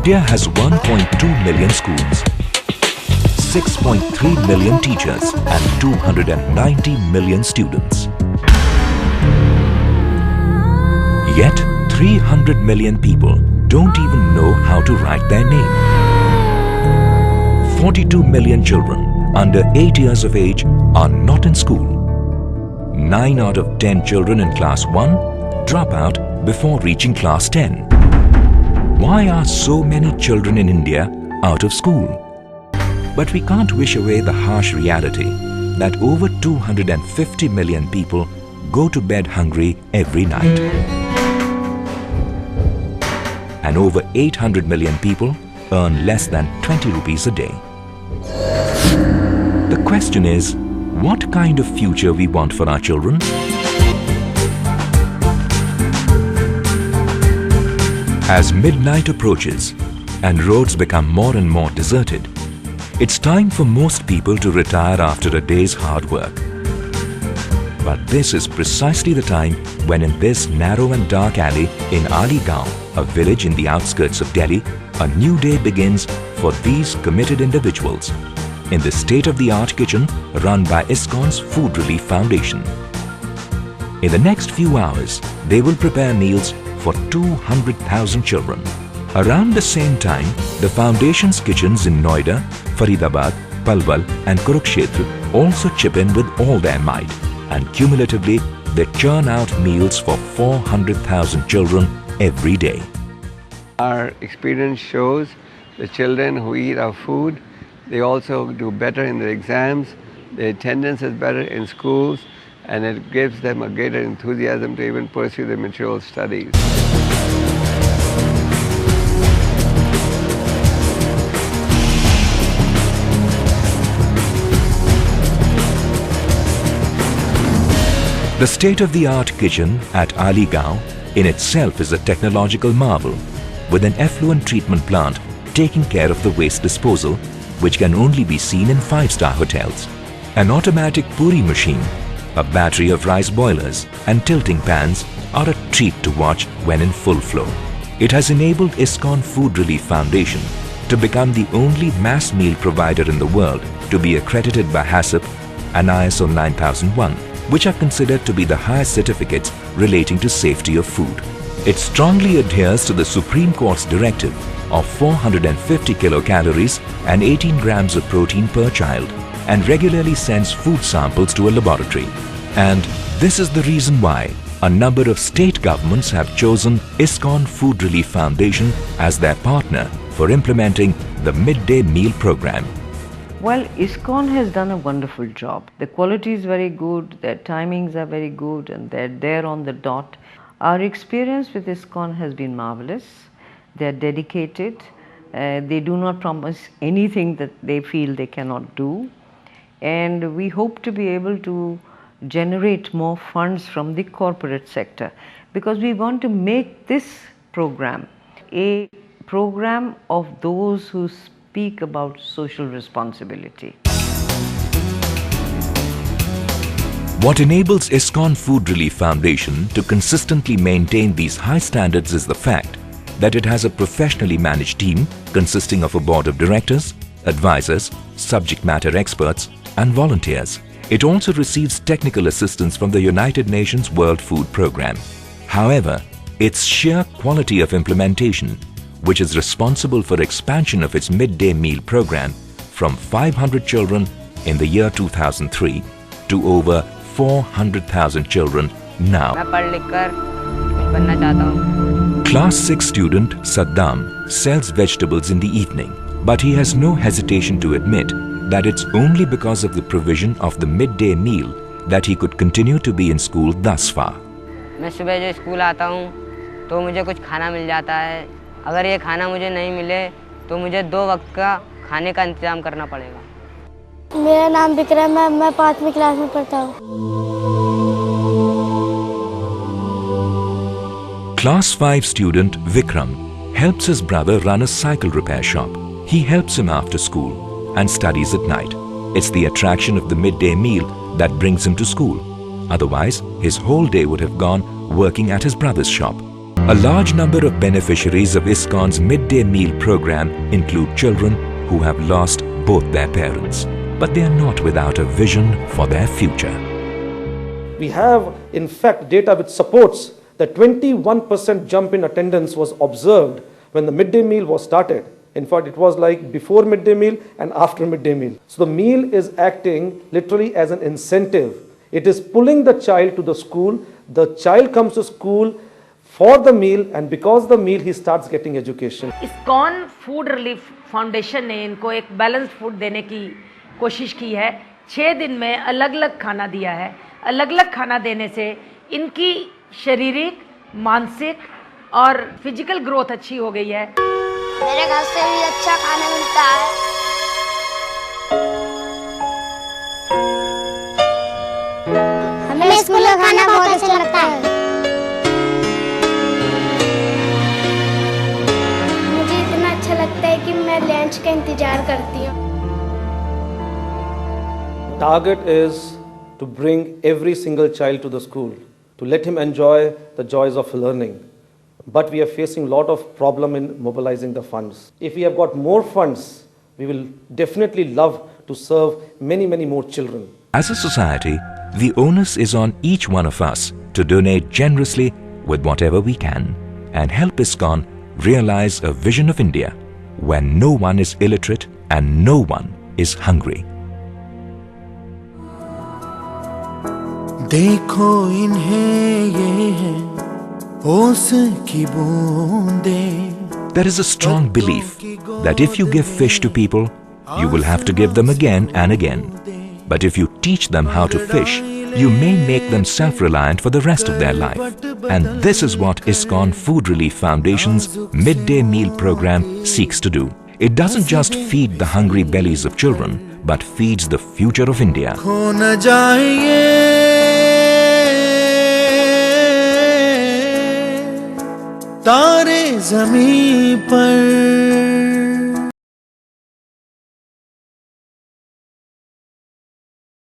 India has 1.2 million schools, 6.3 million teachers and 290 million students. Yet, 300 million people don't even know how to write their name. 42 million children under 8 years of age are not in school. 9 out of 10 children in class 1 drop out before reaching class 10. Why are so many children in India out of school? But we can't wish away the harsh reality that over 250 million people go to bed hungry every night. And over 800 million people earn less than 20 rupees a day. The question is, what kind of future we want for our children? As midnight approaches and roads become more and more deserted, it's time for most people to retire after a day's hard work. But this is precisely the time when in this narrow and dark alley in Aligaon, a village in the outskirts of Delhi, a new day begins for these committed individuals in the state-of-the-art kitchen run by ISKCON's Food Relief Foundation. In the next few hours, they will prepare meals for 200,000 children. Around the same time, the Foundation's kitchens in Noida, Faridabad, Palwal and Kurukshetra also chip in with all their might, and cumulatively they churn out meals for 400,000 children every day. Our experience shows the children who eat our food, they also do better in their exams, their attendance is better in schools, and it gives them a greater enthusiasm to even pursue their mature studies. The state-of-the-art kitchen at Aligaon in itself is a technological marvel, with an effluent treatment plant taking care of the waste disposal, which can only be seen in 5-star hotels. An automatic puri machine, a battery of rice boilers and tilting pans are a treat to watch when in full flow. It has enabled ISKCON Food Relief Foundation to become the only mass meal provider in the world to be accredited by HACCP and ISO 9001, which are considered to be the highest certificates relating to safety of food. It strongly adheres to the Supreme Court's directive of 450 kilocalories and 18 grams of protein per child, and regularly sends food samples to a laboratory. And this is the reason why a number of state governments have chosen ISKCON Food Relief Foundation as their partner for implementing the midday meal program. Well, ISKCON has done a wonderful job. The quality is very good, their timings are very good, and they're there on the dot. Our experience with ISKCON has been marvelous. They're dedicated. They do not promise anything that they feel they cannot do. And we hope to be able to generate more funds from the corporate sector, because we want to make this program a program of those who speak about social responsibility. What enables ISKCON Food Relief Foundation to consistently maintain these high standards is the fact that it has a professionally managed team consisting of a board of directors, advisors, subject matter experts and volunteers. It also receives technical assistance from the United Nations World Food Programme. However, its sheer quality of implementation, which is responsible for expansion of its midday meal program from 500 children in the year 2003 to over 400,000 children now. Class 6 student Saddam sells vegetables in the evening, but he has no hesitation to admit that it's only because of the provision of the midday meal that he could continue to be in school thus far. मैं सुबह जो school आता हूँ तो मुझे कुछ खाना मिल जाता है. अगर ये खाना मुझे नहीं मिले तो मुझे 2 वक्त का खाने का इंतजाम करना पड़ेगा. मेरा नाम विक्रम है, मैं 5वीं क्लास में पढ़ता हूँ. Class 5 student Vikram helps his brother run a cycle repair shop. He helps him after school and studies at night. It's the attraction of the midday meal that brings him to school. Otherwise, his whole day would have gone working at his brother's shop. A large number of beneficiaries of ISKCON's midday meal program include children who have lost both their parents, but they are not without a vision for their future. We have, in fact, data which supports that 21% jump in attendance was observed when the midday meal was started. In fact, it was like before midday meal and after midday meal. So the meal is acting literally as an incentive. It is pulling the child to the school. The child comes to school for the meal, and because of the meal, he starts getting education. ISKCON food relief foundation ने इनको एक balanced food देने की कोशिश की है। 6 दिन में अलग अलग खाना दिया है। अलग अलग खाना देने से इनकी शारीरिक, मानसिक और फिजिकल ग्रोथ अच्छी हो गई है। मेरे घर से भी अच्छा खाना मिलता है। हमें स्कूल का खाना बहुत अच्छा लगता है। मुझे इतना अच्छा लगता है कि मैं लंच का इंतजार करती हूँ। Target is to bring every single child to the school, to let him enjoy the joys of learning. But we are facing a lot of problem in mobilizing the funds. If we have got more funds, we will definitely love to serve many, many more children. As a society, the onus is on each one of us to donate generously with whatever we can and help ISKCON realize a vision of India where no one is illiterate and no one is hungry. देखो इन्हें ये है ओस की बूंदें। There is a strong belief that if you give fish to people, you will have to give them again and again. But if you teach them how to fish, you may make them self-reliant for the rest of their life. And this is what ISKCON Food Relief Foundation's midday meal program seeks to do. It doesn't just feed the hungry bellies of children, but feeds the future of India. खो न जाए ये तारे ज़मीं पर।